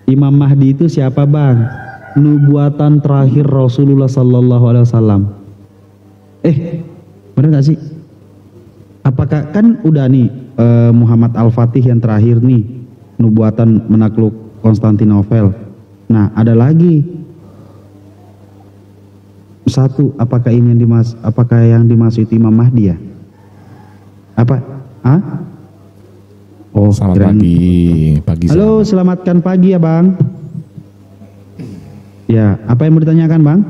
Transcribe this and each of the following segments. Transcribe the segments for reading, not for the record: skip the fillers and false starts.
Imam Mahdi itu siapa bang? Nubuatan terakhir Rasulullah Sallallahu Alaihi Wasallam. Bener gak sih? Apakah kan udah nih Muhammad Al-Fatih yang terakhir nih, nubuatan menakluk Konstantinopel. Nah ada lagi satu, apakah ini yang dimaksud Imam Mahdi ya? Apa? Oh, selamat pagi. Halo, selamatkan pagi ya bang. Ya, apa yang mau ditanyakan bang?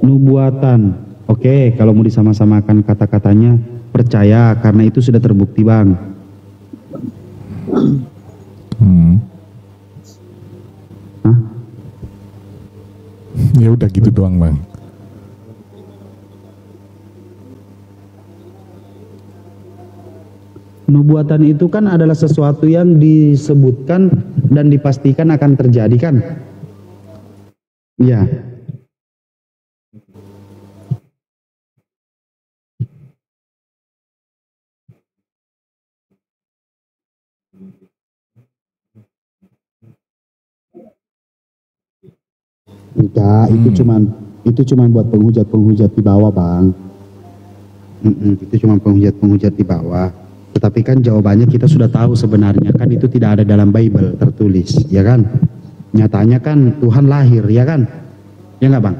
Nubuatan. Oke, kalau mau disama-samakan kata-katanya, percaya karena itu sudah terbukti bang. Hah? Ya udah gitu doang bang. Nubuatan itu kan adalah sesuatu yang disebutkan dan dipastikan akan terjadi kan? Iya. Enggak, itu cuman buat penghujat di bawah bang. Itu cuma penghujat di bawah. Tetapi kan jawabannya kita sudah tahu sebenarnya kan itu tidak ada dalam Bible tertulis, ya kan? Nyatanya kan Tuhan lahir, ya kan? Ya nggak bang?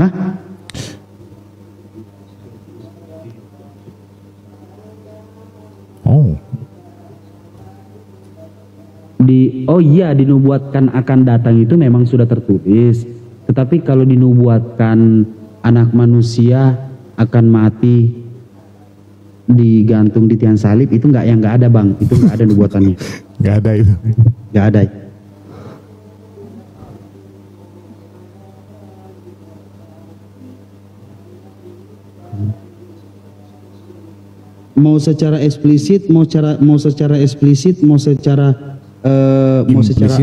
Hah? Oh iya, dinubuatkan akan datang itu memang sudah tertulis. Tetapi kalau dinubuatkan anak manusia akan mati digantung di tiang salib itu nggak ada bang, itu nggak ada nubuatannya. Nggak ada itu. Nggak ada. Mau secara eksplisit, mau secara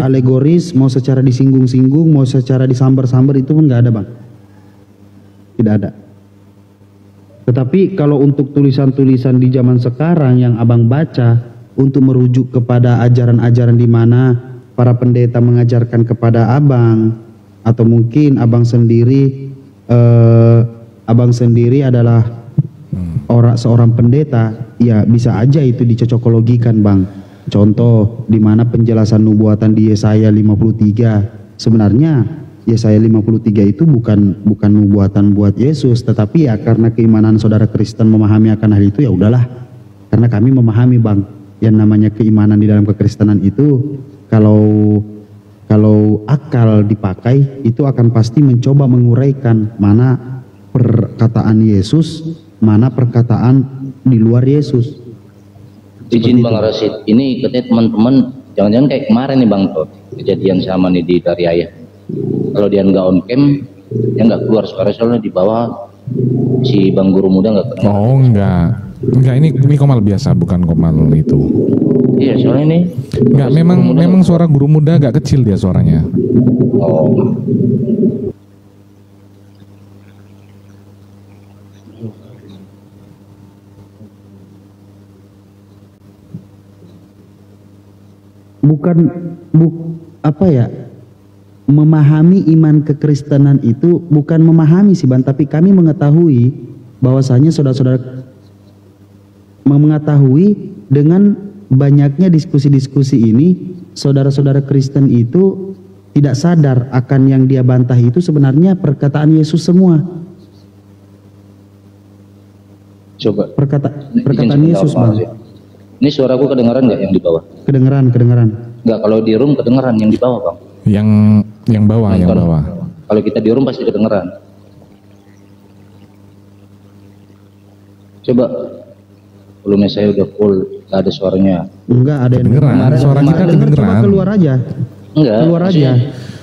alegoris, mau secara disinggung-singgung, mau secara disambar-sambar itu pun nggak ada bang. Tidak ada. Tetapi kalau untuk tulisan-tulisan di zaman sekarang yang abang baca untuk merujuk kepada ajaran-ajaran di mana para pendeta mengajarkan kepada abang, atau mungkin abang sendiri adalah seorang pendeta, ya bisa aja itu dicocokologikan bang. Contoh di mana penjelasan nubuatan di Yesaya 53, sebenarnya Yesaya 53 itu bukan nubuatan buat Yesus, tetapi ya karena keimanan saudara Kristen memahami akan hal itu, ya udahlah. Karena kami memahami bang, yang namanya keimanan di dalam kekristenan itu kalau akal dipakai itu akan pasti mencoba menguraikan mana perkataan Yesus, mana perkataan di luar Yesus. Izin Bang Rasid, ini katanya teman-teman jangan-jangan kayak kemarin nih Bang Tot, kejadian sama nih di Dariaya. Kalau dia nggak on cam, dia nggak keluar suara, soalnya di bawah si Bang Guru Muda nggak kedengaran. Oh enggak, ini komal biasa, bukan komal itu. Iya, soalnya ini enggak, memang suara Guru Muda agak kecil dia suaranya. Oh. Memahami iman kekristenan itu bukan memahami sih bang, tapi kami mengetahui bahwasanya saudara-saudara mengetahui dengan banyaknya diskusi-diskusi ini, saudara-saudara Kristen itu tidak sadar akan yang dia bantah itu sebenarnya perkataan Yesus semua. Coba perkataan Yesus bang. Ini suaraku kedengaran nggak yang di bawah? Kedengeran. Nggak, kalau di room kedengeran yang di bawah bang. Yang bawah. Kalau kita di room pasti kedengeran. Coba volumenya saya udah full, nggak ada suaranya. Enggak ada yang kedengeran. Suara kita kedengeran. Coba keluar aja. Enggak. Keluar aja.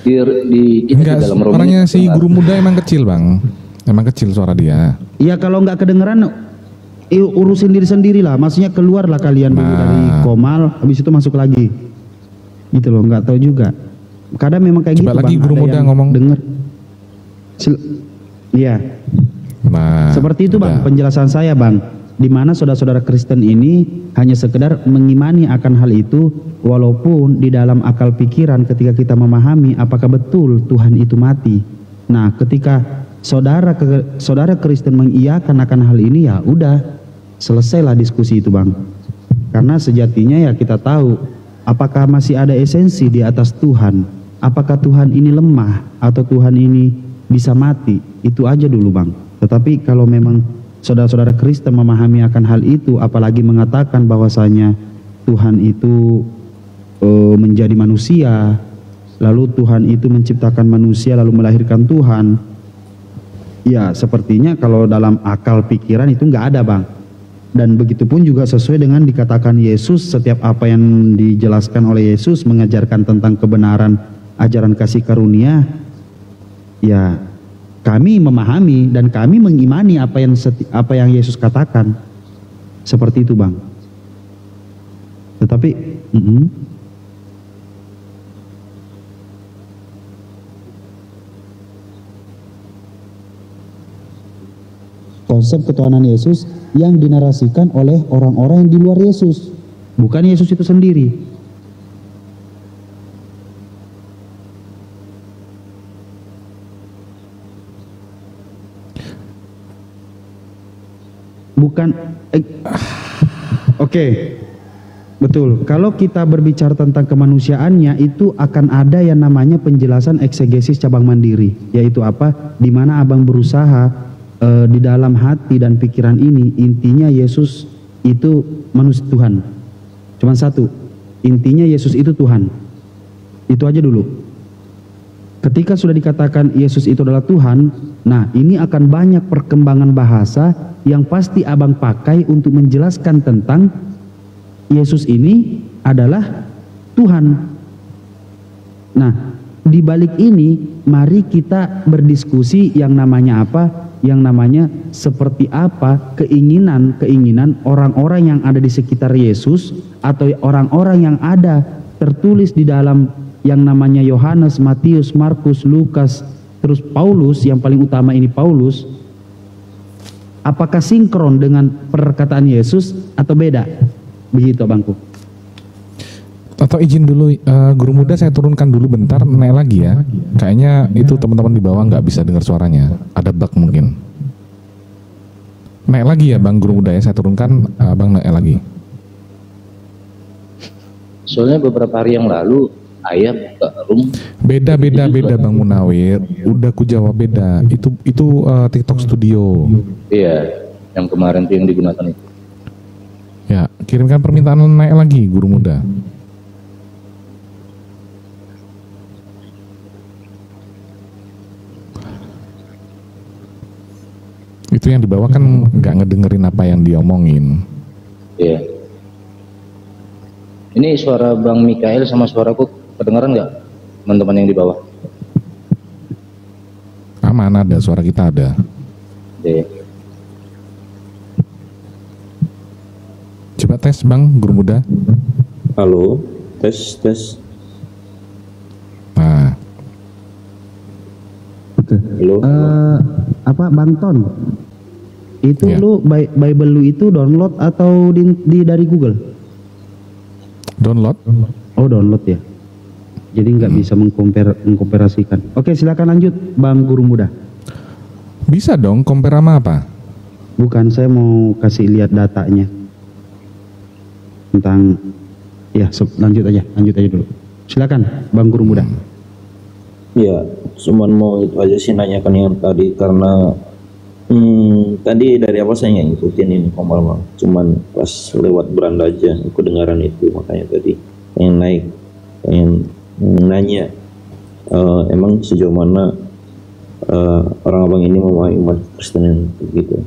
Enggak, di dalam suaranya si Guru Muda emang kecil bang. Emang kecil suara dia. Iya, kalau nggak kedengeran urusin diri sendiri lah. Maksudnya keluarlah kalian dulu dari komal, habis itu masuk lagi. Gitu loh, nggak tahu juga. Kadang memang kayak coba gitu lagi bang. Guru Muda ngomong. Denger. Iya. Nah, Seperti itu Bang, udah. penjelasan saya Bang. Di mana saudara-saudara Kristen ini hanya sekedar mengimani akan hal itu, walaupun di dalam akal pikiran ketika kita memahami apakah betul Tuhan itu mati. Nah, ketika saudara Kristen mengiyakan akan hal ini, ya udah, selesailah diskusi itu Bang. Karena sejatinya ya kita tahu apakah masih ada esensi di atas Tuhan. Apakah Tuhan ini lemah atau Tuhan ini bisa mati? Itu aja dulu Bang. Tetapi kalau memang saudara-saudara Kristen memahami akan hal itu, apalagi mengatakan bahwasanya Tuhan itu menjadi manusia, lalu Tuhan itu menciptakan manusia lalu melahirkan Tuhan, ya sepertinya kalau dalam akal pikiran itu nggak ada Bang. Dan begitupun juga sesuai dengan dikatakan Yesus, setiap apa yang dijelaskan oleh Yesus mengajarkan tentang kebenaran ajaran kasih karunia, ya kami memahami dan kami mengimani apa yang Yesus katakan. Seperti itu Bang. Tetapi konsep ketuhanan Yesus yang dinarasikan oleh orang-orang yang di luar Yesus, bukan Yesus itu sendiri. Bukan Oke. Betul. Kalau kita berbicara tentang kemanusiaannya, itu akan ada yang namanya penjelasan eksegesis cabang mandiri, yaitu apa? Di mana Abang berusaha di dalam hati dan pikiran ini, intinya Yesus itu manusia Tuhan. Cuman satu, intinya Yesus itu Tuhan. Itu aja dulu. Ketika sudah dikatakan Yesus itu adalah Tuhan, nah ini akan banyak perkembangan bahasa yang pasti Abang pakai untuk menjelaskan tentang Yesus ini adalah Tuhan. Nah, di balik ini mari kita berdiskusi yang namanya apa? Yang namanya seperti apa keinginan orang-orang yang ada di sekitar Yesus, atau orang-orang yang ada tertulis di dalam yang namanya Yohanes, Matius, Markus, Lukas, terus Paulus, yang paling utama ini Paulus. Apakah sinkron dengan perkataan Yesus atau beda? Begitu Abangku. Atau izin dulu, guru muda saya turunkan dulu bentar, naik lagi ya. Kayaknya itu teman-teman di bawah nggak bisa dengar suaranya, ada bug mungkin. Naik lagi ya Bang guru muda ya, saya turunkan, Bang naik lagi. Soalnya beberapa hari yang lalu ayah buka room. Beda Bang Munawir, udah ku jawab beda. Itu TikTok Studio. Iya, yang kemarin tuh yang digunakan itu. Ya, kirimkan permintaan naik lagi guru muda. Itu yang di bawah kan nggak ngedengerin apa yang diomongin. Iya. Ini suara Bang Mikael sama suaraku kedengaran nggak, teman-teman yang di bawah? Aman, ada suara kita ada. Iya. Coba tes Bang guru muda. Halo, tes. Nah, Halo. Apa Bang Ton? Itu Ya. lu Bible lu itu download atau dari Google? download. Oh download ya. Jadi nggak bisa mengkomparasikan. Oke silakan lanjut Bang Guru Muda. Bisa dong, compare sama apa? Bukan, saya mau kasih lihat datanya tentang ya lanjut aja dulu. Silakan Bang Guru Muda. Ya, cuman mau itu aja sih nanyakan yang tadi karena tadi dari apa saya nggak ngikutin ini Bang. Cuman pas lewat beranda aja kedengaran itu, makanya tadi pengen nanya emang sejauh mana orang abang ini memahami umat Kristen begitu.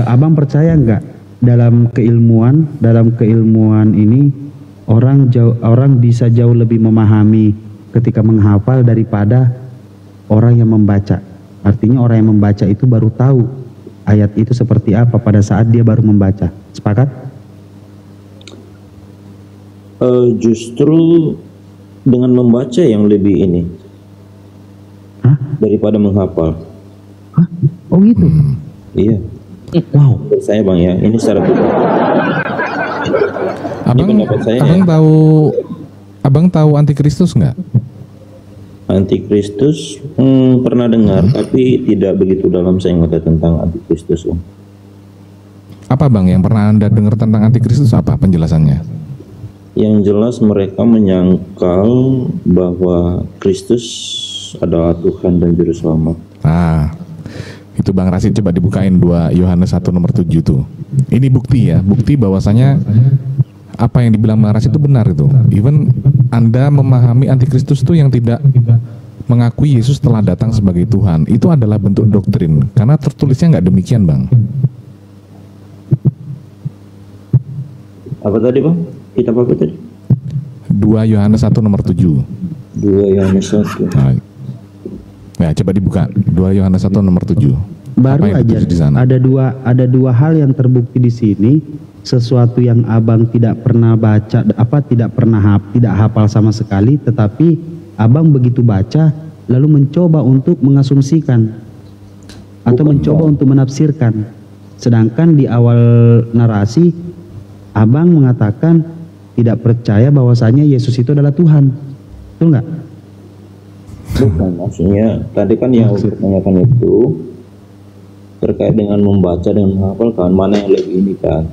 Abang percaya nggak dalam keilmuan ini orang bisa jauh lebih memahami ketika menghafal daripada orang yang membaca. Artinya orang yang membaca itu baru tahu ayat itu seperti apa pada saat dia baru membaca. Sepakat? Justru dengan membaca yang lebih ini. Hah? Daripada menghafal. Hah? Oh gitu? Iya. Wow. Menurut saya Bang ya, ini secara pribadi. pendapat saya Abang tahu antikristus nggak? Antikristus pernah dengar, tapi tidak begitu dalam saya ngerti tentang antikristus. Apa Bang yang pernah Anda dengar tentang antikristus, apa penjelasannya? Yang jelas mereka menyangkal bahwa Kristus adalah Tuhan dan Juru Selamat. Nah, itu Bang Rasid coba dibukain 2 Yohanes 1 nomor 7 tuh. Ini bukti ya, bukti bahwasanya apa yang dibilang Bang Rasid itu benar itu. Even Anda memahami antikristus itu yang tidak mengakui Yesus telah datang sebagai Tuhan, itu adalah bentuk doktrin, karena tertulisnya nggak demikian Bang. Apa tadi Bang? Kitab apa tadi? 2 Yohanes 1 nomor 7. 2 Yohanes 1. Nah, coba dibuka 2 Yohanes 1 nomor 7. Baru Apa yang aja ditulis di sana? ada dua hal yang terbukti di sini, sesuatu yang abang tidak pernah baca, tidak hafal sama sekali, tetapi abang begitu baca lalu mencoba untuk mengasumsikan atau mencoba untuk menafsirkan. Sedangkan di awal narasi abang mengatakan tidak percaya bahwasanya Yesus itu adalah Tuhan, betul nggak? Bukan, maksudnya tadi kan yang ditanyakan itu terkait dengan membaca dan menghafalkan, mana yang lebih ini kan?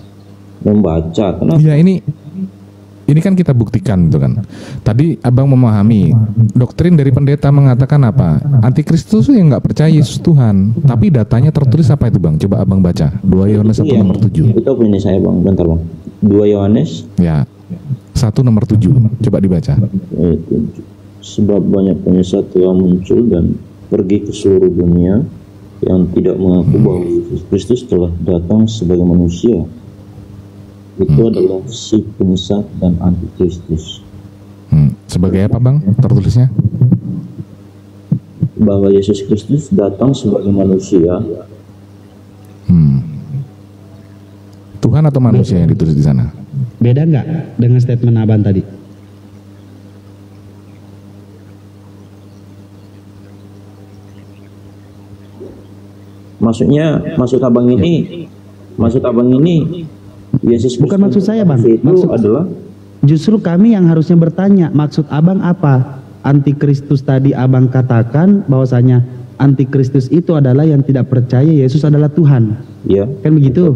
Membaca, kenapa? Iya, ini kan kita buktikan itu kan. Tadi abang memahami doktrin dari pendeta mengatakan apa? Antikristus yang nggak percaya Yesus Tuhan, tapi datanya tertulis apa itu Bang? Coba abang baca 2 Yohanes 1 nomor 7. Itu apa ini saya Bang? Bentar Bang. 2 Yohanes Ya, 1 nomor 7. Coba dibaca. 7. Sebab banyak penyesat telah muncul dan pergi ke seluruh dunia yang tidak mengaku bahwa Yesus Kristus telah datang sebagai manusia. Itu adalah si penyesat dan antikristus. Sebagai apa Bang tertulisnya? Bahwa Yesus Kristus datang sebagai manusia. Tuhan atau manusia yang ditulis di sana? Beda nggak dengan statement abang tadi? Maksudnya, maksud abang ini Yesus Bukan maksud saya Bang, itu adalah justru kami yang harusnya bertanya, maksud abang apa? Antikristus tadi abang katakan bahwasanya antikristus itu adalah yang tidak percaya Yesus adalah Tuhan. ya. Kan begitu?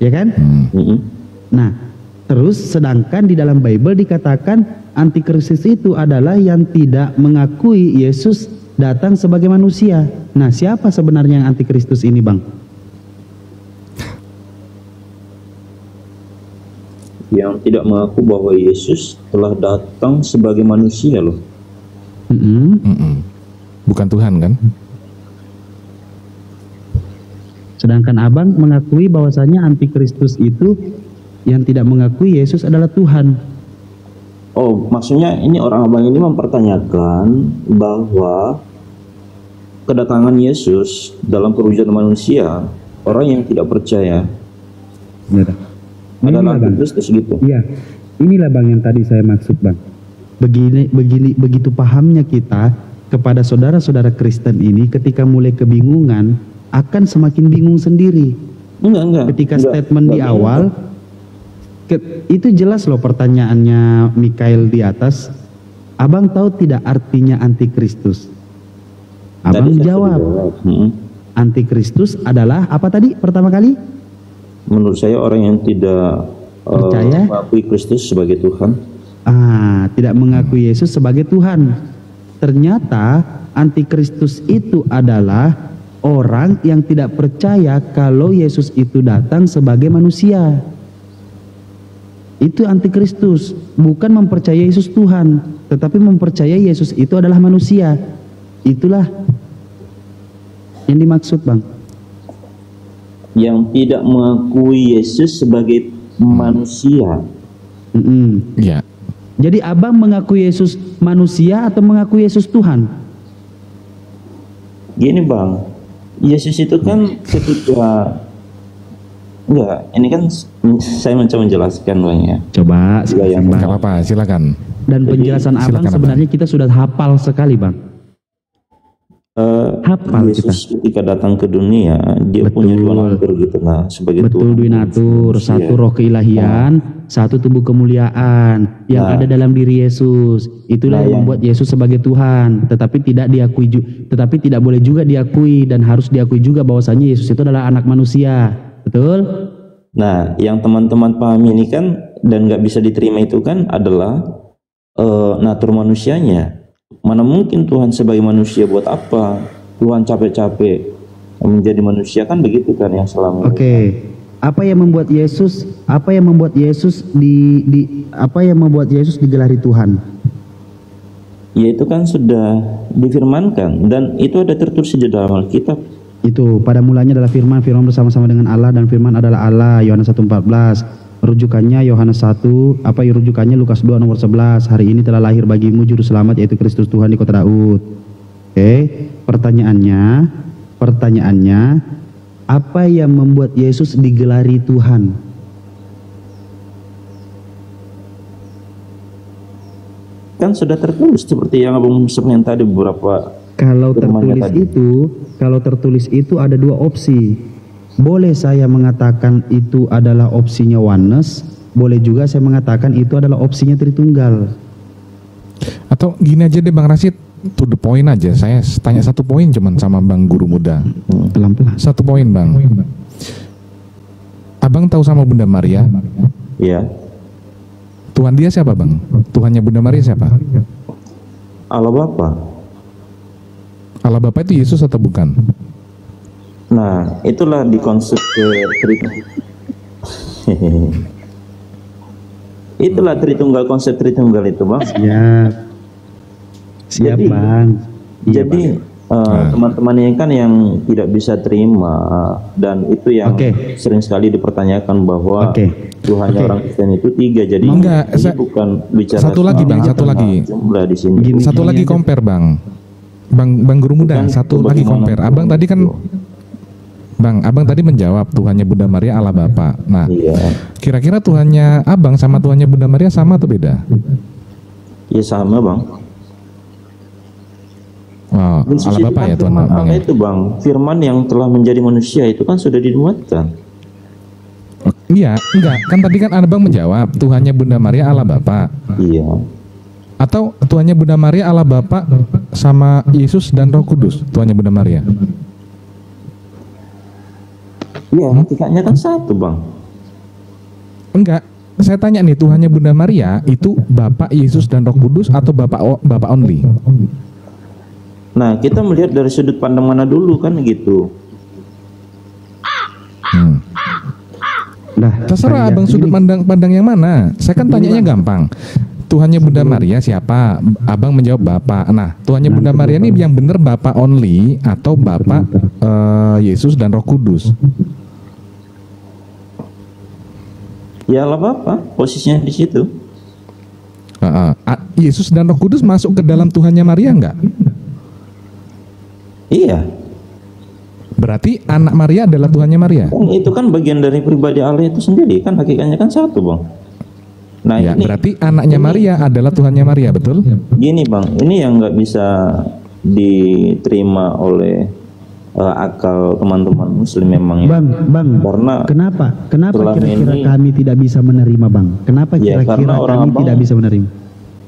Ya kan? Nah, terus sedangkan di dalam Bible dikatakan antikristus itu adalah yang tidak mengakui Yesus datang sebagai manusia. Nah, siapa sebenarnya yang antikristus ini Bang? Yang tidak mengaku bahwa Yesus telah datang sebagai manusia loh. Bukan Tuhan kan? Sedangkan abang mengakui bahwasanya antikristus itu yang tidak mengakui Yesus adalah Tuhan. Oh, maksudnya ini orang abang ini mempertanyakan bahwa kedatangan Yesus dalam perwujudan manusia, orang yang tidak percaya adalah antikristus gitu. Iya, inilah Bang yang tadi saya maksud Bang. Begitu pahamnya kita kepada saudara-saudara Kristen ini, ketika mulai kebingungan akan semakin bingung sendiri. Ketika statement di awal itu jelas loh pertanyaannya Mikael di atas. Abang tahu tidak artinya antikristus? Abang jawab. Antikristus adalah apa tadi pertama kali? Menurut saya orang yang tidak percaya mengakui Kristus sebagai Tuhan. Tidak mengakui Yesus sebagai Tuhan. Ternyata antikristus itu adalah orang yang tidak percaya kalau Yesus itu datang sebagai manusia. Itu antikristus, bukan mempercayai Yesus Tuhan, tetapi mempercayai Yesus itu adalah manusia. Itulah yang dimaksud Bang. Yang tidak mengakui Yesus sebagai manusia. Iya. Jadi abang mengakui Yesus manusia atau mengakui Yesus Tuhan? Gini Bang, Yesus itu kan ketika ini kan saya mencoba menjelaskan Bang ya. Coba silakan Bang. Gak apa-apa, silakan. Dan penjelasan abang sebenarnya kita sudah hafal sekali Bang. hafal kita. Yesus ketika datang ke dunia, dia punya dua natur gitu. Nah, sebagai Betul, Tuhan dua dan natur, manusia. satu roh keilahian, satu tubuh kemuliaan yang Nah. ada dalam diri Yesus. Itulah Nah, yang membuat Yesus sebagai Tuhan, tetapi tidak boleh juga diakui dan harus diakui juga bahwasanya Yesus itu adalah anak manusia. Betul? Nah, yang teman-teman pahami ini kan dan nggak bisa diterima itu kan adalah natur manusianya. Mana mungkin Tuhan sebagai manusia buat apa? Tuhan capek-capek menjadi manusia, kan begitu kan yang selama ini. Oke. Apa yang membuat Yesus digelari Tuhan? Ya itu kan sudah difirmankan dan itu ada tertulis di dalam Alkitab. Itu pada mulanya adalah firman bersama-sama dengan Allah dan firman adalah Allah, Yohanes 1:14. Rujukannya Yohanes 1, rujukannya Lukas 2 nomor 11. Hari ini telah lahir bagimu juru selamat yaitu Kristus Tuhan di kota Daud. Oke, pertanyaannya apa yang membuat Yesus digelari Tuhan? Kan sudah tertulis seperti yang Abang sebenarnya tadi beberapa. Kalau Firman-Nya tertulis itu ada dua opsi. Boleh saya mengatakan itu adalah opsinya oneness, boleh juga saya mengatakan itu adalah opsinya Tritunggal. Atau gini aja deh Bang Rasid, to the point aja. Saya tanya satu poin cuman sama Bang Guru Muda. Pelan-pelan. Satu poin Bang. Abang tahu sama Bunda Maria? Ya. Tuhan dia siapa Bang? Tuhannya Bunda Maria siapa? Allah Bapa. Allah Bapa itu Yesus atau bukan? Nah, itulah di konsep itulah Tritunggal, konsep Tritunggal itu, Bang. Siap Jadi- Bang. Iya, Jadi Bang. teman-teman yang kan yang tidak bisa terima dan itu yang Oke. sering sekali dipertanyakan bahwa Oke. Tuhannya Oke. orang Kristen itu 3. Jadi Enggak, ini bukan bicara satu lagi, Bang, soal satu lagi. jumlah di sini. Gini. Satu lagi aja. compare Bang Guru Muda, Bukan satu lagi bagaimana compare. Abang Tuhan tadi kan itu. Abang tadi menjawab Tuhannya Bunda Maria Allah Bapa. Nah, Iya. kira-kira Tuhannya Abang sama Tuhannya Bunda Maria sama atau beda? Ya sama, Bang. Oh, Dan Allah suci Bapa itu ya kan Tuhan firman Abang Allah ya. itu, Bang. Firman yang telah menjadi manusia itu kan sudah dimuatkan. Iya, enggak. Kan tadi kan Abang menjawab Tuhannya Bunda Maria Allah Bapa. Iya. Atau Tuhannya Bunda Maria Allah Bapa sama Yesus dan Roh Kudus, Tuhannya Bunda Maria. Iya, hakikatnya kan satu, Bang. Enggak. Saya tanya nih, Tuhannya Bunda Maria itu Bapak Yesus dan Roh Kudus atau Bapak only? Nah, kita melihat dari sudut pandang mana dulu kan gitu. Dah, Terserah saya Abang sudut gini. pandang yang mana. Saya kan tanyanya gampang. Tuhannya Bunda Maria siapa? Abang menjawab Bapak. Nah, Tuhannya Bunda Maria ini yang benar Bapak only atau Bapak Yesus dan Roh Kudus? Ya Allah Bapa, posisinya di situ. Yesus dan Roh Kudus masuk ke dalam Tuhannya Maria enggak? Iya. Berarti anak Maria adalah Tuhannya Maria? Kan itu kan bagian dari pribadi Allah itu sendiri kan, hakikatnya kan satu, Bang. Nah, Ya, ini berarti anaknya Maria adalah Tuhannya Maria, betul? gini, Bang, ini yang nggak bisa diterima oleh akal teman-teman muslim memang ya. Bang, Karena kenapa selama kira-kira ini- kami tidak bisa menerima, Bang? Kenapa Ya, kira-kira karena orang kami Abang- tidak bisa menerima?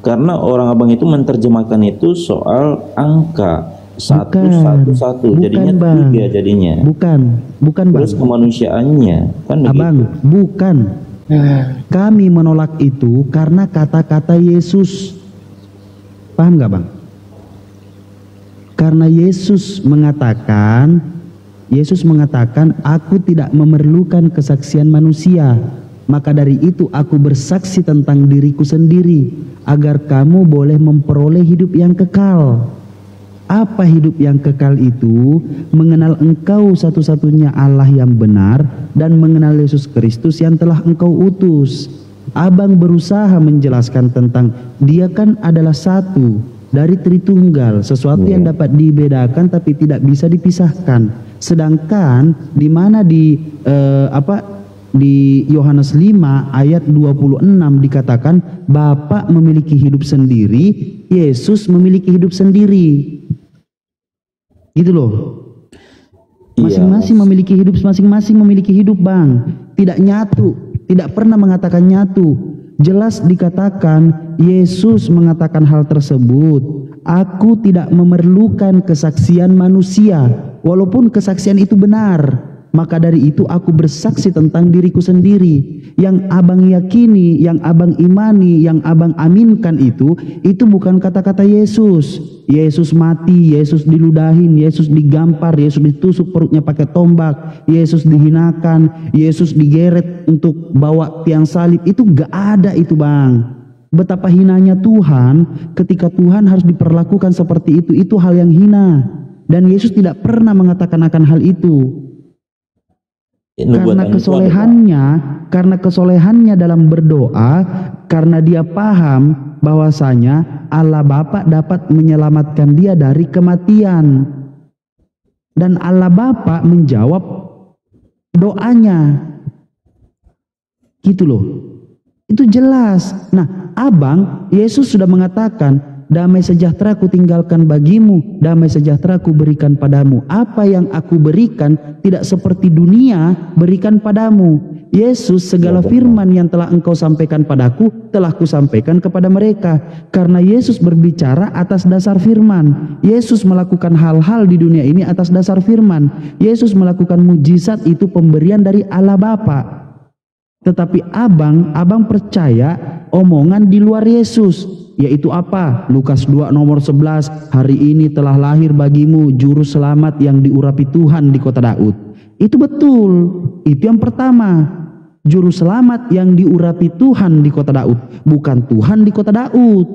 karena orang Abang itu menerjemahkan itu soal angka satu Bukan. satu satu, Bukan, jadinya Bang. 3 jadinya. Bukan, Bang. Terus kemanusiaannya kan Abang, begitu. bukan. Kami menolak itu karena kata-kata Yesus. Paham nggak, Bang? Karena Yesus mengatakan, aku tidak memerlukan kesaksian manusia. Maka dari itu aku bersaksi tentang diriku sendiri agar kamu boleh memperoleh hidup yang kekal. Apa hidup yang kekal itu? Mengenal engkau satu-satunya Allah yang benar dan mengenal Yesus Kristus yang telah engkau utus. Abang berusaha menjelaskan tentang dia kan adalah satu dari Tritunggal, sesuatu yang dapat dibedakan tapi tidak bisa dipisahkan. Sedangkan di mana di Yohanes 5 ayat 26 dikatakan Bapa memiliki hidup sendiri, Yesus memiliki hidup sendiri. Gitu loh. Iya, Masing-masing Mas. memiliki hidup, masing-masing memiliki hidup, Bang. Tidak nyatu, tidak pernah mengatakan nyatu. Jelas dikatakan, Yesus mengatakan hal tersebut. Aku tidak memerlukan kesaksian manusia, walaupun kesaksian itu benar. Maka dari itu aku bersaksi tentang diriku sendiri. Yang abang yakini, yang abang imani, yang abang aminkan itu bukan kata-kata Yesus. Yesus mati, Yesus diludahin, Yesus digampar, Yesus ditusuk perutnya pakai tombak, Yesus dihinakan, Yesus digeret untuk bawa tiang salib. Itu gak ada itu, Bang. Betapa hinanya Tuhan ketika Tuhan harus diperlakukan seperti itu hal yang hina. Dan Yesus tidak pernah mengatakan akan hal itu. Karena kesolehannya dalam berdoa, karena dia paham bahwasanya Allah Bapa dapat menyelamatkan dia dari kematian, dan Allah Bapa menjawab doanya, gitu loh. Itu jelas. Nah, abang, Yesus sudah mengatakan, damai sejahtera ku tinggalkan bagimu, damai sejahtera ku berikan padamu. Apa yang aku berikan tidak seperti dunia berikan padamu. Yesus, segala firman yang telah engkau sampaikan padaku, telah kusampaikan kepada mereka. Karena Yesus berbicara atas dasar firman. Yesus melakukan hal-hal di dunia ini atas dasar firman. Yesus melakukan mujizat, itu pemberian dari Allah Bapa. Tetapi abang percaya omongan di luar Yesus, yaitu apa? Lukas 2 nomor 11, hari ini telah lahir bagimu juru selamat yang diurapi Tuhan di kota Daud. Itu betul, itu yang pertama. Juru selamat yang diurapi Tuhan di kota Daud, bukan Tuhan di kota Daud.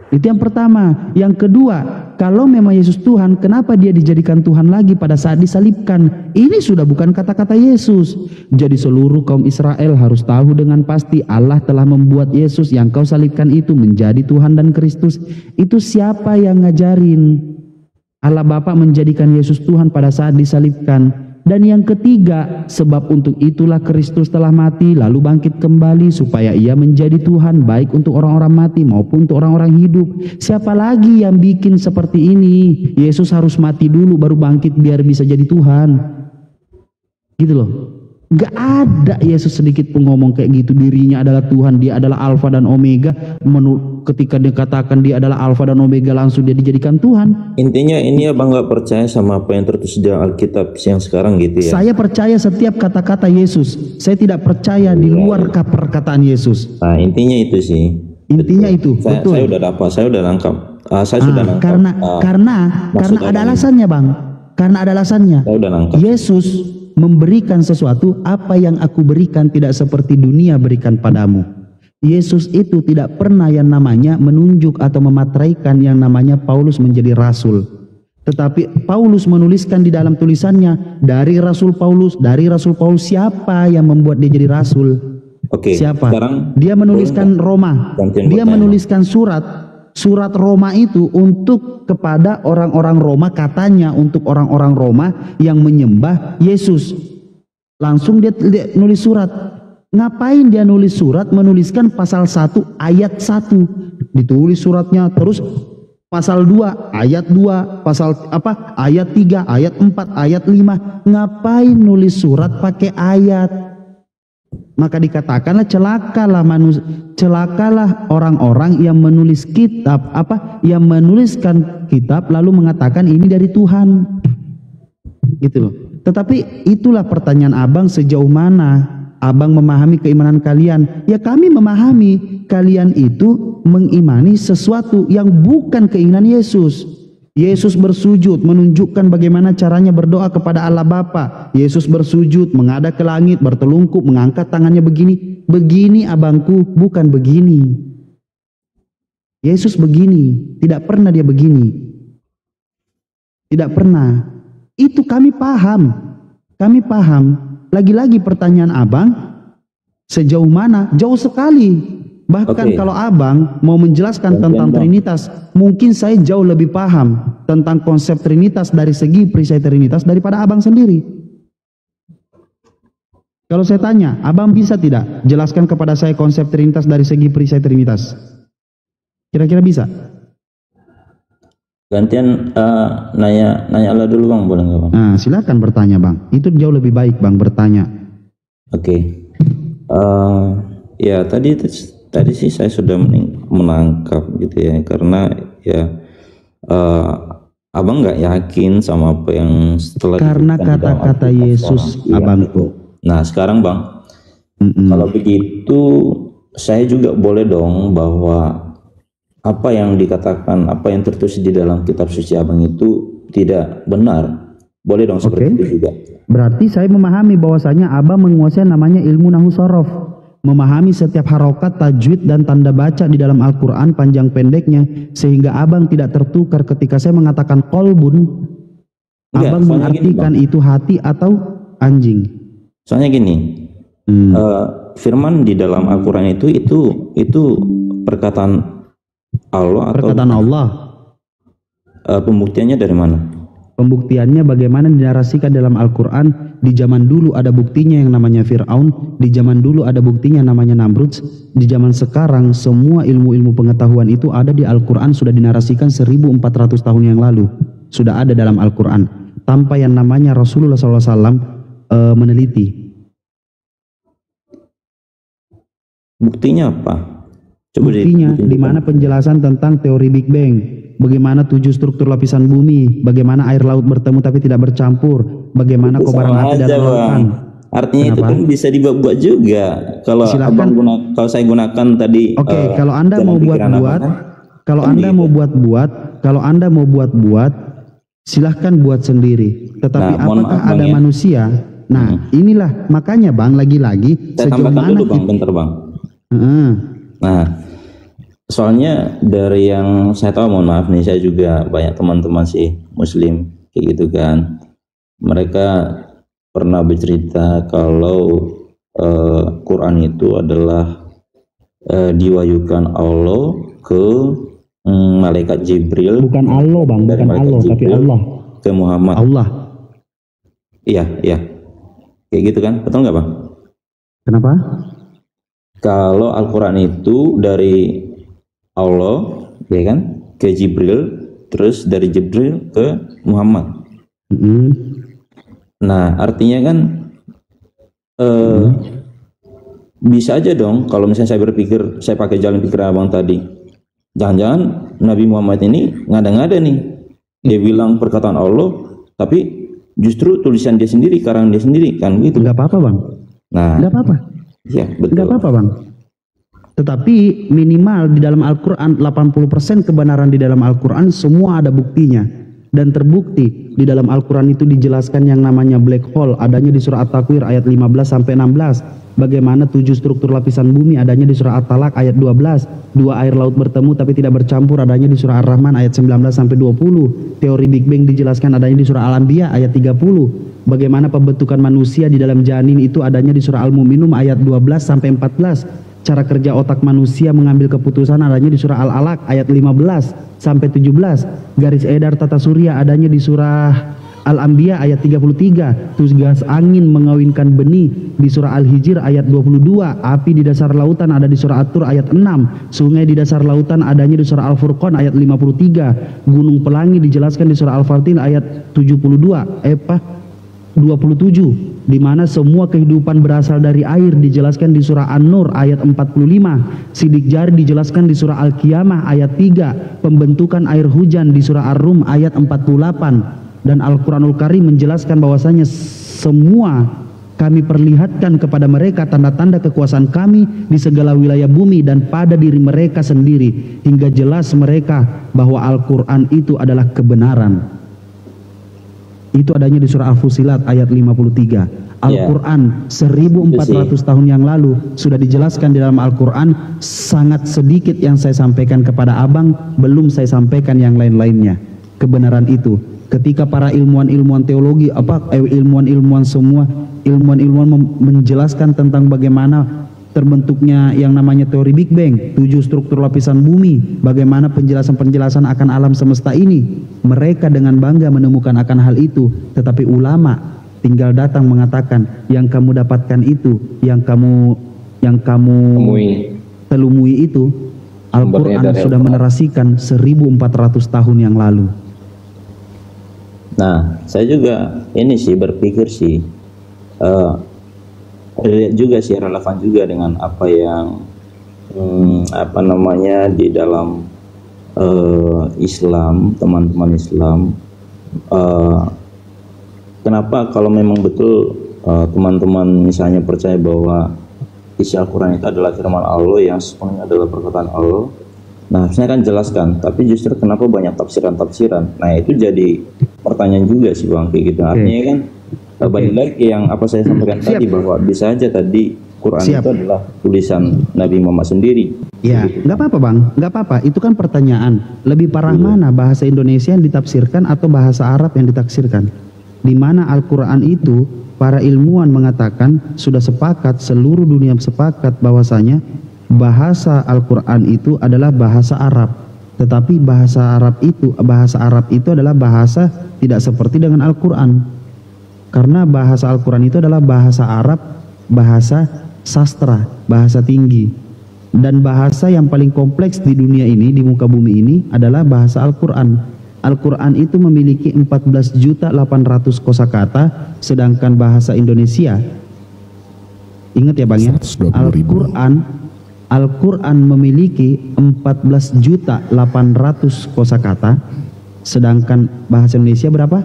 Itu yang pertama. Yang kedua, kalau memang Yesus Tuhan, kenapa dia dijadikan Tuhan lagi pada saat disalibkan? Ini sudah bukan kata-kata Yesus. Jadi seluruh kaum Israel harus tahu dengan pasti Allah telah membuat Yesus yang kau salibkan itu menjadi Tuhan dan Kristus. Itu siapa yang ngajarin? Allah Bapa menjadikan Yesus Tuhan pada saat disalibkan. Dan yang ketiga, sebab untuk itulah Kristus telah mati lalu bangkit kembali supaya ia menjadi Tuhan baik untuk orang-orang mati maupun untuk orang-orang hidup. Siapa lagi yang bikin seperti ini? Yesus harus mati dulu baru bangkit biar bisa jadi Tuhan. Gitu loh. Gak ada Yesus sedikit pun ngomong kayak gitu, dirinya adalah Tuhan, dia adalah Alfa dan Omega. Ketika dia katakan dia adalah Alfa dan Omega, langsung dia dijadikan Tuhan. Intinya ini abang nggak percaya sama apa yang tertulis dalam Alkitab yang sekarang gitu ya? Saya percaya setiap kata-kata Yesus. Saya tidak percaya di luar perkataan Yesus. Nah, intinya itu sih. Intinya itu, betul. Saya udah dapat, saya udah nangkap. Saya sudah nangkap. Karena ada alasannya, Bang. Karena ada alasannya. Saya udah nangkap. Yesus memberikan sesuatu, apa yang aku berikan tidak seperti dunia berikan padamu. Yesus itu tidak pernah yang namanya menunjuk atau memateraikan yang namanya Paulus menjadi rasul. Tetapi Paulus menuliskan di dalam tulisannya, dari Rasul Paulus, siapa yang membuat dia jadi rasul? Oke, siapa? Sekarang dia menuliskan Roma. Dia menuliskan surat Roma itu untuk kepada orang-orang Roma, katanya untuk orang-orang Roma yang menyembah Yesus. Langsung dia nulis surat. Ngapain dia nulis surat? Menuliskan pasal 1 ayat 1. Ditulis suratnya, terus pasal 2 ayat 2, pasal ayat 3, ayat 4, ayat 5. Ngapain nulis surat pakai ayat? Maka dikatakanlah celakalah orang-orang yang menulis kitab, yang menuliskan kitab lalu mengatakan ini dari Tuhan, gitu loh. Tetapi itulah pertanyaan abang, sejauh mana abang memahami keimanan kalian? Ya kami memahami kalian itu mengimani sesuatu yang bukan keinginan Yesus. Yesus bersujud menunjukkan bagaimana caranya berdoa kepada Allah Bapa. Yesus bersujud, menghadap ke langit, bertelungkup, mengangkat tangannya begini. Begini abangku, bukan begini. Yesus begini, tidak pernah dia begini. Tidak pernah. Itu kami paham. Kami paham. Lagi-lagi pertanyaan abang, sejauh mana? Jauh sekali. Bahkan kalau abang mau menjelaskan tentang Trinitas, mungkin saya jauh lebih paham tentang konsep Trinitas dari segi perisai Trinitas daripada abang sendiri. Kalau saya tanya, abang bisa tidak jelaskan kepada saya konsep Trinitas dari segi perisai Trinitas? Kira-kira bisa? Gantian nanya Allah dulu Bang, boleh nggak Bang? Nah, silakan bertanya Bang. Itu jauh lebih baik Bang bertanya. Oke. Ya tadi sih saya sudah menangkap gitu ya, karena ya abang nggak yakin sama apa yang setelah Karena diberikan di dalam kata-kata Alkitab Yesus sekarang. Iya, abangku. Nah sekarang Bang, kalau begitu saya juga boleh dong bahwa apa yang dikatakan, apa yang tertulis di dalam kitab suci abang itu tidak benar. Boleh dong seperti Oke. itu juga. Berarti saya memahami bahwasanya abang menguasai namanya ilmu nahwu sorof, memahami setiap harokat, tajwid dan tanda baca di dalam Al-Quran panjang pendeknya, sehingga abang tidak tertukar ketika saya mengatakan kolbun. Enggak, Abang soalnya gini, mengartikan Bang. itu hati atau anjing. Soalnya gini, firman di dalam Al-Quran itu perkataan Allah atau Perkataan Allah. pembuktiannya dari mana? Pembuktiannya bagaimana dinarasikan dalam Al-Quran. Di zaman dulu ada buktinya yang namanya Fir'aun, di zaman dulu ada buktinya yang namanya Namrud, di zaman sekarang semua ilmu-ilmu pengetahuan itu ada di Al-Quran, sudah dinarasikan 1400 tahun yang lalu, sudah ada dalam Al-Quran tanpa yang namanya Rasulullah SAW meneliti. Buktinya apa? Coba Buktinya di mana penjelasan tentang teori Big Bang, bagaimana 7 struktur lapisan bumi, bagaimana air laut bertemu tapi tidak bercampur, bagaimana Itu kobaran sama api aja, dalam lautan. Bang. Artinya itu Kenapa? kan bisa dibuat juga. Kalau Silakan. kalau saya gunakan tadi. Oke, kalau Anda jalan mau pikiran abang buat-buat, kan, kalau kan Anda begitu. mau buat-buat, silahkan buat sendiri. Tetapi Nah, mohon apakah maaf, Bang, ada ya. manusia? Nah, inilah makanya Bang, lagi-lagi Saya sejauh tambahkan mana dulu Bang, bentar Bang. Nah, soalnya dari yang saya tahu, mohon maaf nih, saya juga banyak teman-teman sih Muslim kayak gitu kan. Mereka pernah bercerita kalau Quran itu adalah diwahyukan Allah ke malaikat Jibril. bukan Allah Bang, Dari bukan malaikat Allah, tapi Jibril Allah. ke Muhammad. Allah. Iya, kayak gitu kan, betul nggak Bang? Kenapa? Kalau Al-Quran itu dari Allah, ya kan, ke Jibril, terus dari Jibril ke Muhammad. Nah, artinya kan bisa aja dong kalau misalnya saya berpikir, saya pakai jalan pikiran abang tadi, jangan-jangan Nabi Muhammad ini ngada-ngada nih, dia bilang perkataan Allah, tapi justru tulisan dia sendiri, karangan dia sendiri, kan gitu. Enggak apa-apa Bang, Nah, enggak apa-apa. ya betul. Enggak apa-apa Bang. Tetapi minimal di dalam Al-Quran 80% kebenaran di dalam Al-Quran semua ada buktinya. Dan terbukti di dalam Al-Quran itu dijelaskan yang namanya black hole adanya di surah At-Takwir ayat 15-16. Bagaimana 7 struktur lapisan bumi adanya di surah At-Talaq ayat 12. 2 air laut bertemu tapi tidak bercampur adanya di surah Ar-Rahman ayat 19-20. Teori Big Bang dijelaskan adanya di surah Al-Anbiya ayat 30. Bagaimana pembentukan manusia di dalam janin itu adanya di surah Al-Mu'minun ayat 12-14. Cara kerja otak manusia mengambil keputusan adanya di surah Al-Alaq ayat 15-17. Garis edar tata surya adanya di surah Al-Anbiya ayat 33. Tugas angin mengawinkan benih di surah Al-Hijr ayat 22. Api di dasar lautan ada di surah At-Tur ayat 6. Sungai di dasar lautan adanya di surah Al-Furqan ayat 53. Gunung pelangi dijelaskan di surah Al-Fatil ayat 27, di mana semua kehidupan berasal dari air dijelaskan di surah An-Nur ayat 45. Sidik jari dijelaskan di surah Al-Qiyamah ayat 3. Pembentukan air hujan di surah Ar-Rum ayat 48. Dan Al-Quranul Karim menjelaskan bahwasanya semua kami perlihatkan kepada mereka tanda-tanda kekuasaan kami di segala wilayah bumi dan pada diri mereka sendiri, hingga jelas mereka bahwa Al-Quran itu adalah kebenaran. Itu adanya di surah Al-Fusilat ayat 53. Al-Quran 1400 tahun yang lalu sudah dijelaskan di dalam Al-Quran. Sangat sedikit yang saya sampaikan kepada abang, belum saya sampaikan yang lain-lainnya. Kebenaran itu ketika para ilmuwan-ilmuwan teologi, ilmuwan-ilmuwan semua, ilmuwan-ilmuwan menjelaskan tentang bagaimana terbentuknya yang namanya teori Big Bang, 7 struktur lapisan bumi, bagaimana penjelasan-penjelasan akan alam semesta ini. Mereka dengan bangga menemukan akan hal itu, tetapi ulama tinggal datang mengatakan yang kamu dapatkan itu, yang kamu telumui itu Al-Quran dari sudah menarasikan 1400 tahun yang lalu. Nah, saya juga ini sih berpikir sih relate juga sih, relevan juga dengan apa yang apa namanya di dalam Islam, teman-teman Islam. Kenapa kalau memang betul teman-teman misalnya percaya bahwa isi Al-Quran itu adalah firman Allah yang sepenuhnya adalah perkataan Allah, nah harusnya kan jelaskan, tapi justru kenapa banyak tafsiran-tafsiran? Nah itu jadi pertanyaan juga sih Bang, kayak gitu. Artinya kan balik lagi yang apa saya sampaikan tadi, bahwa bisa aja tadi Quran itu adalah tulisan Nabi Muhammad sendiri. Ya, nggak apa-apa Bang, nggak apa-apa. Itu kan pertanyaan. Lebih parah mana, bahasa Indonesia yang ditafsirkan atau bahasa Arab yang ditafsirkan? Di mana Al-Quran itu para ilmuwan mengatakan sudah sepakat, seluruh dunia sepakat bahwasanya bahasa Al-Quran itu adalah bahasa Arab. Tetapi bahasa Arab itu adalah bahasa tidak seperti dengan Al-Quran. Karena bahasa Al-Quran itu adalah bahasa Arab, bahasa sastra, bahasa tinggi. Dan bahasa yang paling kompleks di dunia ini, di muka bumi ini adalah bahasa Al-Quran. Al-Quran itu memiliki 14.800.000 kosakata, sedangkan bahasa Indonesia, ingat ya Bang ya, Al-Quran memiliki 14.800.000 kosakata, sedangkan bahasa Indonesia berapa?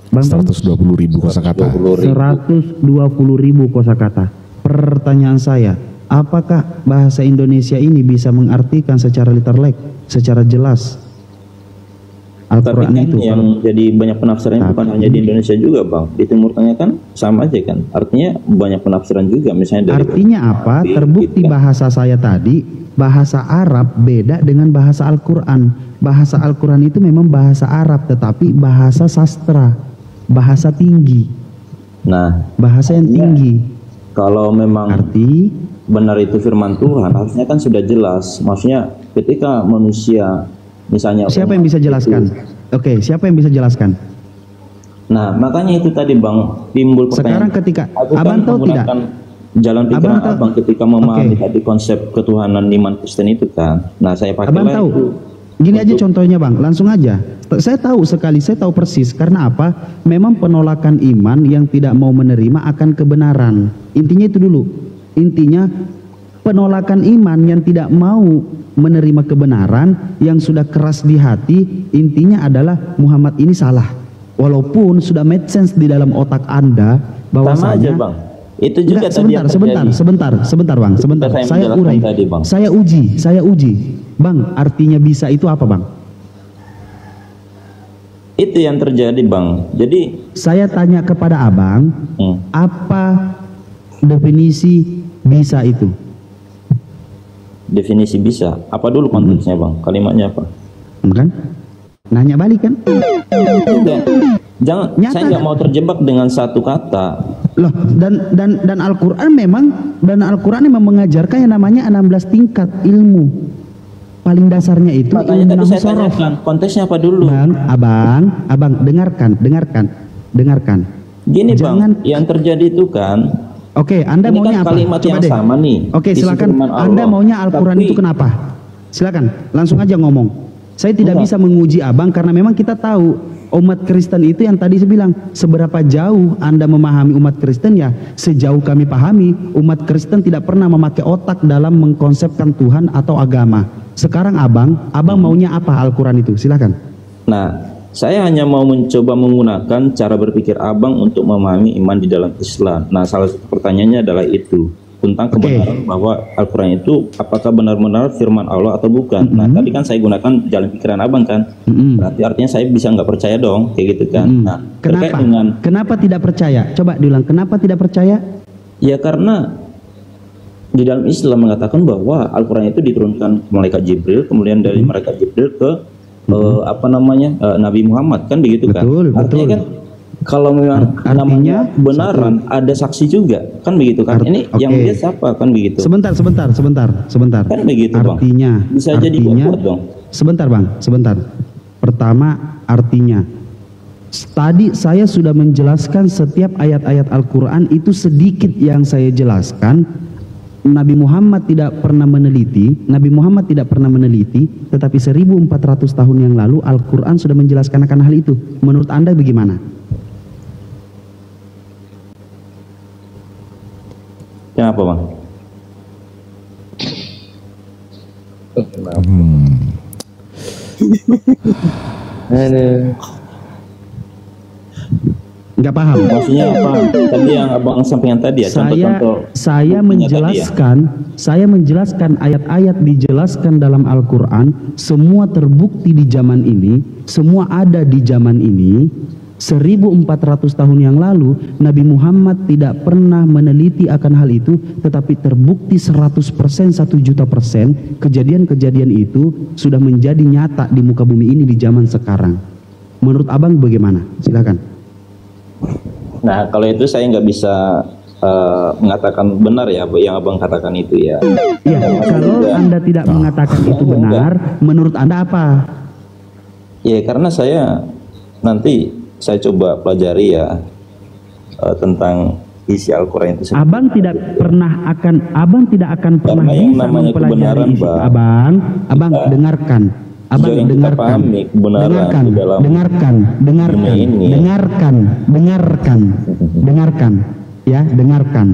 Bang, 120.000 kosakata. 120.000 kosakata. Pertanyaan saya, apakah bahasa Indonesia ini bisa mengartikan secara literlek, secara jelas Al-Quran kan itu? Yang jadi banyak penafsiran bukan hanya di Indonesia juga Bang, di Timur Tengah kan sama aja kan, artinya banyak penafsiran juga, misalnya dari artinya apa? Terbukti gitu kan. Bahasa saya tadi, bahasa Arab beda dengan bahasa Al-Quran. Bahasa Al-Quran itu memang bahasa Arab, tetapi bahasa sastra, bahasa tinggi. Nah, bahasa yang tinggi. Kalau memang benar itu firman Tuhan, harusnya kan sudah jelas. Maksudnya ketika manusia misalnya, siapa yang bisa jelaskan? Oke, siapa yang bisa jelaskan? Nah, makanya itu tadi Bang, timbul pertanyaan. Sekarang ketika Abang tahu tidak? Jalan pikiran Abang ketika memahami tadi konsep ketuhanan iman Kristen itu kan. Nah, saya pakai Abang tahu. Gini aja contohnya Bang, langsung aja. Saya tahu sekali, saya tahu persis. Karena apa? Memang penolakan iman yang tidak mau menerima akan kebenaran. Intinya itu dulu. Intinya penolakan iman yang tidak mau menerima kebenaran, yang sudah keras di hati, intinya adalah Muhammad ini salah. Walaupun sudah make sense di dalam otak Anda bahwasanya Bang. Itu juga sebentar Bang, sebentar. Saya urai. Saya uji. Bang, artinya bisa itu apa Bang? Itu yang terjadi Bang. Jadi saya tanya kepada Abang, apa definisi bisa itu? Definisi bisa. Apa dulu konteksnya Bang? Kalimatnya apa? Kan? Nanya balik kan? Jangan. Nyata. Saya nggak mau terjebak dengan satu kata. Loh, dan Al-Quran memang mengajarkan yang namanya 16 tingkat ilmu. Paling dasarnya itu makanya tadi saya tanyakan konteksnya apa dulu. Bang, abang dengarkan. Gini Bang, yang terjadi itu kan. Oke, Anda ini maunya kan apa? Kalimat Coba yang deh. sama nih. Oke, silakan. Anda maunya Al-Quran itu kenapa? Silakan, langsung aja ngomong. Saya tidak bisa menguji Abang karena memang kita tahu umat Kristen itu yang tadi saya bilang, seberapa jauh Anda memahami umat Kristen, ya sejauh kami pahami umat Kristen tidak pernah memakai otak dalam mengkonsepkan Tuhan atau agama. Sekarang Abang maunya apa Al-Quran itu? Silakan. Nah, saya hanya mau mencoba menggunakan cara berpikir Abang untuk memahami iman di dalam Islam. Nah, salah satu pertanyaannya adalah itu, tentang kebenaran bahwa Al-Quran itu apakah benar-benar firman Allah atau bukan. Nah, tadi kan saya gunakan jalan pikiran Abang kan. Berarti artinya saya bisa nggak percaya dong, kayak gitu kan. Nah, kenapa tidak percaya? Coba diulang, kenapa tidak percaya? Ya karena di dalam Islam mengatakan bahwa Al-Quran itu diturunkan malaikat Jibril, kemudian dari malaikat Jibril ke Nabi Muhammad kan, begitu kan. Artinya kan kalau memang namanya benaran ada saksi juga kan, begitu kan. Ini yang dia siapa kan, begitu. Sebentar. Kan begitu artinya, Bang. Bisa jadi buat dong. Sebentar Bang, sebentar. Pertama, artinya tadi saya sudah menjelaskan setiap ayat-ayat Al-Quran itu, sedikit yang saya jelaskan Nabi Muhammad tidak pernah meneliti, tetapi 1400 tahun yang lalu Al-Quran sudah menjelaskan akan hal itu. Menurut Anda bagaimana? Kenapa Bang? Nggak paham. Maksudnya apa? Tadi yang abang sampaikan tadi ya, Saya menjelaskan ayat-ayat dijelaskan dalam Al-Quran, semua terbukti di zaman ini, semua ada di zaman ini. 1400 tahun yang lalu Nabi Muhammad tidak pernah meneliti akan hal itu, tetapi terbukti 100%, 1.000.000% kejadian-kejadian itu sudah menjadi nyata di muka bumi ini di zaman sekarang. Menurut abang bagaimana? Silakan. Nah kalau itu saya nggak bisa mengatakan benar ya yang abang katakan itu ya. Ya, kalau Anda tidak mengatakan itu benar, menurut Anda apa? Ya karena saya coba pelajari ya tentang isi Al-Quran itu sendiri. Abang tidak akan pernah bisa mempelajari isi. Abang dengarkan. Dengarkan.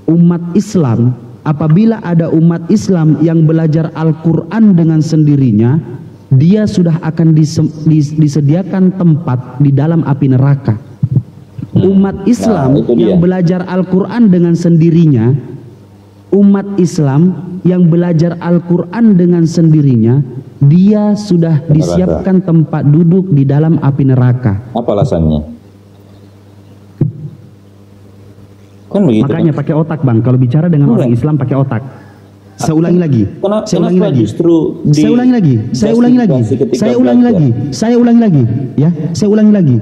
Umat Islam, apabila ada umat Islam yang belajar Al-Quran dengan sendirinya, dia sudah akan disediakan tempat di dalam api neraka. Umat Islam yang belajar Al-Quran dengan sendirinya, dia sudah disiapkan tempat duduk di dalam api neraka. Apa alasannya? Kan begitu, makanya pakai otak Bang, kalau bicara dengan orang Islam pakai otak. Saya ulangi lagi. Saya ulangi lagi.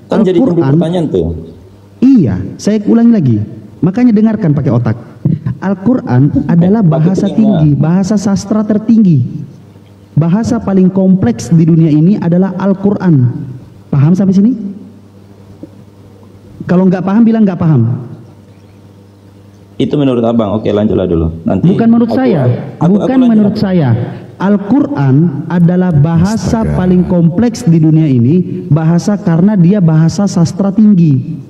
Kan jadi pertanyaan tuh. Iya, saya ulangi lagi. Makanya dengarkan pakai otak. Al-Quran adalah bahasa tinggi, bahasa sastra tertinggi. Bahasa paling kompleks di dunia ini adalah Al-Quran. Paham sampai sini? Kalau nggak paham bilang nggak paham. Itu menurut abang. Oke, lanjutlah dulu. Nanti bukan menurut saya. Al-Quran adalah bahasa paling kompleks di dunia ini. Bahasa karena dia bahasa sastra tinggi.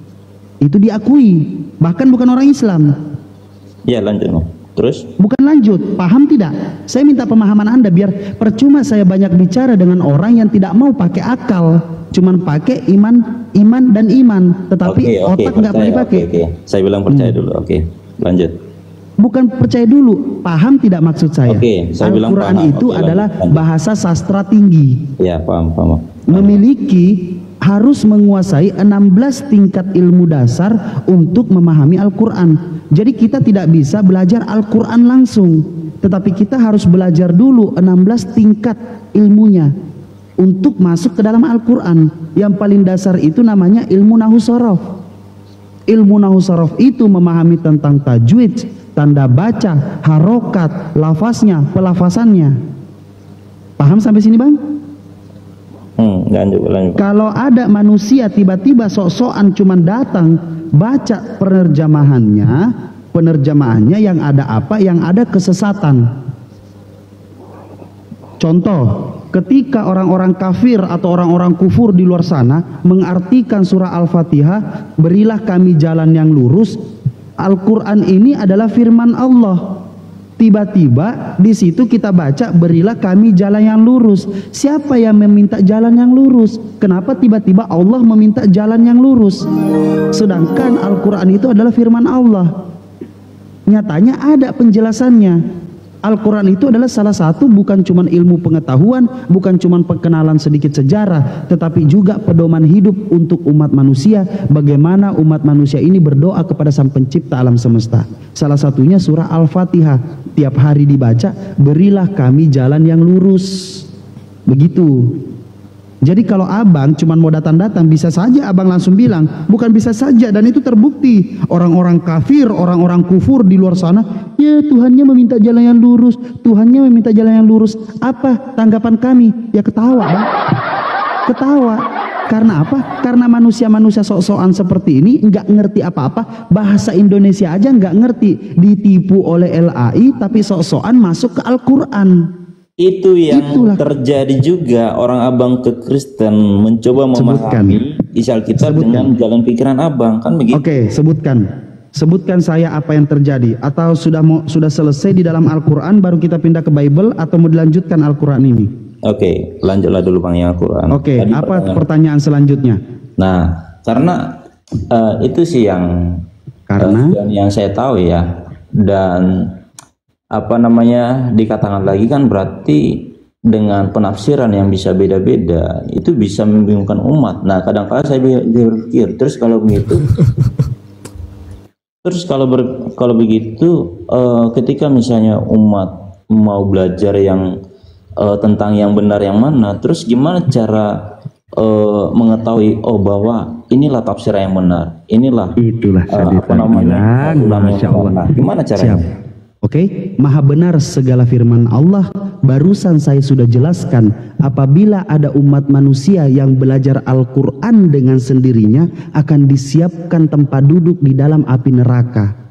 Itu diakui. Bahkan bukan orang Islam. Ya lanjut. Terus? Bukan lanjut. Paham tidak? Saya minta pemahaman Anda biar percuma saya banyak bicara dengan orang yang tidak mau pakai akal. Cuman pakai iman dan iman. Tetapi otak nggak pernah dipakai. Oke. Saya bilang percaya dulu. Oke. Lanjut. Bukan percaya dulu, paham tidak maksud saya? Saya bilang Al-Quran itu adalah bahasa sastra tinggi. Ya, paham. Memiliki, harus menguasai 16 tingkat ilmu dasar untuk memahami Al-Quran. Jadi kita tidak bisa belajar Al-Quran langsung, tetapi kita harus belajar dulu 16 tingkat ilmunya untuk masuk ke dalam Al-Quran. Yang paling dasar itu namanya ilmu Nahwu Shorof. Ilmu Nahwu Shorof itu memahami tentang tajwid, tanda baca, harokat, lafaznya, pelafasannya. Paham sampai sini Bang? Lanjut. Kalau ada manusia tiba-tiba sok-sokan cuman datang baca penerjemahannya yang ada apa? Yang ada kesesatan. Contoh, ketika orang-orang kafir atau orang-orang kufur di luar sana mengartikan surah Al-Fatihah, berilah kami jalan yang lurus. Al-Quran ini adalah firman Allah. Tiba-tiba di situ kita baca, berilah kami jalan yang lurus. Siapa yang meminta jalan yang lurus? Kenapa tiba-tiba Allah meminta jalan yang lurus? Sedangkan Al-Quran itu adalah firman Allah. Nyatanya ada penjelasannya. Al-Quran itu adalah salah satu, bukan cuma ilmu pengetahuan, bukan cuma perkenalan sedikit sejarah, tetapi juga pedoman hidup untuk umat manusia. Bagaimana umat manusia ini berdoa kepada Sang Pencipta alam semesta. Salah satunya surah Al-Fatihah. Tiap hari dibaca, berilah kami jalan yang lurus. Begitu. Jadi kalau abang cuma mau datang-datang, bisa saja abang langsung bilang, bukan bisa saja, dan itu terbukti. Orang-orang kafir, orang-orang kufur di luar sana, ya Tuhannya meminta jalan yang lurus, Tuhannya meminta jalan yang lurus. Apa tanggapan kami? Ya ketawa Bang. Ketawa. Karena apa? Karena manusia-manusia sok-sokan seperti ini nggak ngerti apa-apa, bahasa Indonesia aja nggak ngerti, ditipu oleh LAI tapi sok-sokan masuk ke Al-Quran. Itu yang Itulah. terjadi juga, orang abang ke Kristen mencoba Sebutkan. memahami isi Alkitab dengan jalan pikiran abang, kan begitu? Oke, sebutkan saya apa yang terjadi, atau sudah selesai di dalam Al-Quran baru kita pindah ke Bible, atau mau dilanjutkan Al-Quran ini? Oke, lanjutlah dulu bang yang Al-Quran. Oke, Tadi apa pertanyaan selanjutnya? Nah, karena itu sih yang yang saya tahu ya, dan apa namanya dikatakan lagi kan berarti dengan penafsiran yang bisa beda-beda itu bisa membingungkan umat. Nah, kadang-kadang saya berpikir, terus kalau begitu, kalau begitu, ketika misalnya umat mau belajar yang tentang yang benar yang mana, terus gimana cara mengetahui bahwa inilah tafsiran yang benar, inilah Itulah apa namanya ulama Masya yang Allah. benar. Gimana caranya? Siap. Oke, maha benar segala firman Allah. Barusan saya sudah jelaskan, apabila ada umat manusia yang belajar Al-Quran dengan sendirinya, akan disiapkan tempat duduk di dalam api neraka.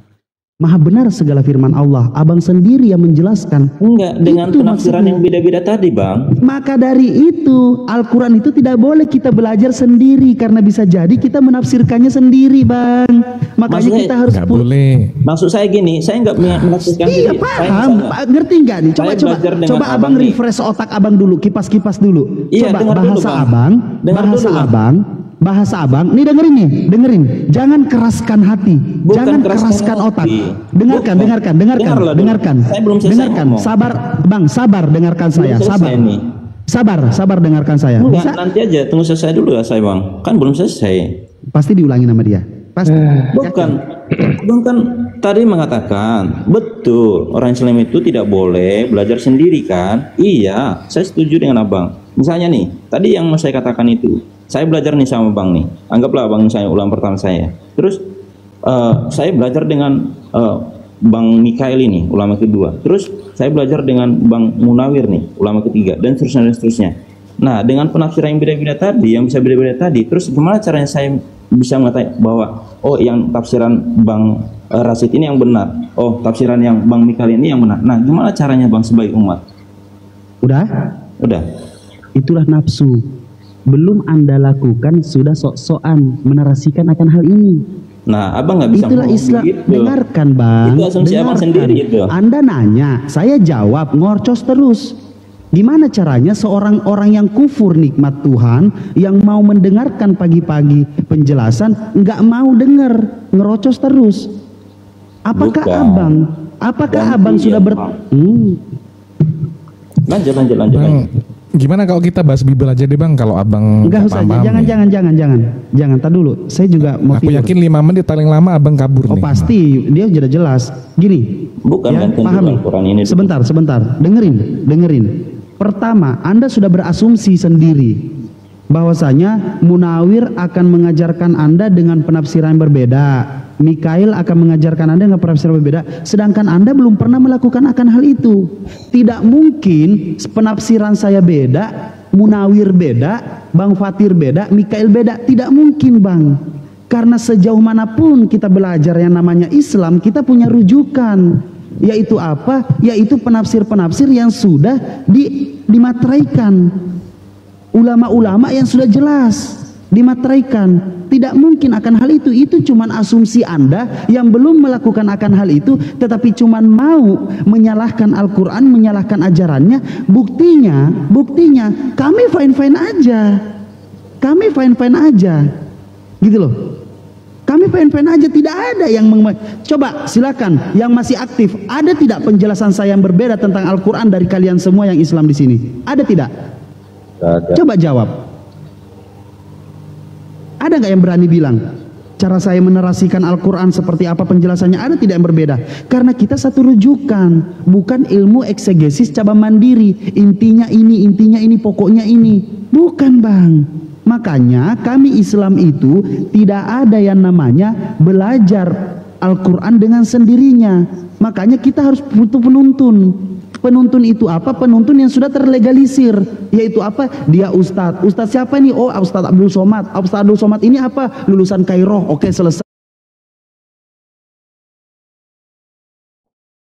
Maha benar segala firman Allah. Abang sendiri yang menjelaskan. Enggak, dengan Itu penafsiran maksudnya. yang beda-beda tadi bang. Maka dari itu Al-Quran itu tidak boleh kita belajar sendiri, karena bisa jadi kita menafsirkannya sendiri, bang. Makanya Maksudnya kita harus Nggak boleh. Maksud saya gini, saya enggak menafsirkan Iya sendiri. paham, mengerti nggak nih? Saya belajar dengan Coba abang abang nih. refresh otak abang dulu, kipas-kipas dulu. Iya, Coba dengar dulu, bahasa Bang. abang, Dengar bahasa dulu, Bang. abang, bahasa abang. Nih dengerin. Jangan keraskan hati, Bukan jangan keraskan keraskan hati. otak. Dengarkan, Bukan. Dengarlah dulu. dengarkan. Saya belum selesai Dengarkan. ngomong. Sabar, bang, sabar dengarkan saya. Belum selesai nih. Sabar dengarkan saya. Enggak, Bisa? nanti aja tunggu selesai dulu ya saya bang. Kan belum selesai. Pasti diulangi nama dia. Pasti. Bukan. Bang kan tadi mengatakan betul orang Islam itu tidak boleh belajar sendiri kan? Iya, saya setuju dengan abang. Misalnya nih, tadi yang mau saya katakan itu, saya belajar nih sama bang nih. Anggaplah bang misalnya ulang pertama saya. Terus saya belajar dengan Bang Mikael ini, ulama kedua. Terus saya belajar dengan Bang Munawir nih, ulama ketiga, dan seterusnya. Nah, dengan penafsiran yang beda-beda tadi, yang bisa beda-beda tadi, terus gimana caranya saya bisa mengatakan bahwa yang tafsiran Bang Rasid ini yang benar, tafsiran yang Bang Mikael ini yang benar. Nah, gimana caranya bang sebagai umat? Udah? Itulah nafsu. Belum Anda lakukan, sudah sok-sokan menarasikan akan hal ini. Nah, abang nggak bisa Itulah ngomong Islam. begitu. Dengarkan bang. Itu asumsi abang sendiri itu. Anda nanya, saya jawab, ngorcos terus. Gimana caranya seorang orang yang kufur nikmat Tuhan, yang mau mendengarkan pagi-pagi penjelasan, nggak mau dengar, ngerocos terus. Apakah Bukan. abang Ganti sudah ya, Bang. Lanjut. Bang, gimana kalau kita bahas Bible aja deh bang, kalau abang Enggak nggak usah, paham jangan, tar dulu. Saya juga mau Aku tidur. yakin 5 menit paling lama abang kabur Oh nih. pasti, dia sudah jelas. Gini, Bukan ya, ganti paham nih. Al-Quran ini dulu. Sebentar, dengerin. Pertama, Anda sudah berasumsi sendiri bahwasanya Munawir akan mengajarkan Anda dengan penafsiran yang berbeda, Mikail akan mengajarkan Anda dengan penafsiran yang berbeda, sedangkan Anda belum pernah melakukan akan hal itu. Tidak mungkin penafsiran saya beda, Munawir beda, Bang Fatir beda, Mikail beda. Tidak mungkin bang. Karena sejauh manapun kita belajar yang namanya Islam, kita punya rujukan. Yaitu apa? Yaitu penafsir-penafsir yang sudah dimateraikan. Ulama-ulama yang sudah jelas dimateraikan. Tidak mungkin akan hal itu. Itu cuman asumsi Anda yang belum melakukan akan hal itu, tetapi cuman mau menyalahkan Al-Quran, menyalahkan ajarannya. Buktinya kami fine-fine aja. Gitu loh. Kami fine-fine aja, tidak ada yang coba silakan yang masih aktif, ada tidak penjelasan saya yang berbeda tentang Al-Quran dari kalian semua yang Islam di sini? Ada tidak? Ada. Coba jawab. Ada nggak yang berani bilang cara saya menarasikan Al-Quran seperti apa penjelasannya? Ada tidak yang berbeda? Karena kita satu rujukan, bukan ilmu eksegesis cabang mandiri. Intinya ini, pokoknya ini. Bukan bang. Makanya kami Islam itu tidak ada yang namanya belajar Al-Quran dengan sendirinya. Makanya kita harus butuh penuntun. Penuntun itu apa? Penuntun yang sudah terlegalisir, yaitu apa? Dia ustadz. Ustadz siapa nih? Oh, Ustadz Abdul Somad. Ustadz Abdul Somad ini apa? Lulusan Kairo. Oke, selesai.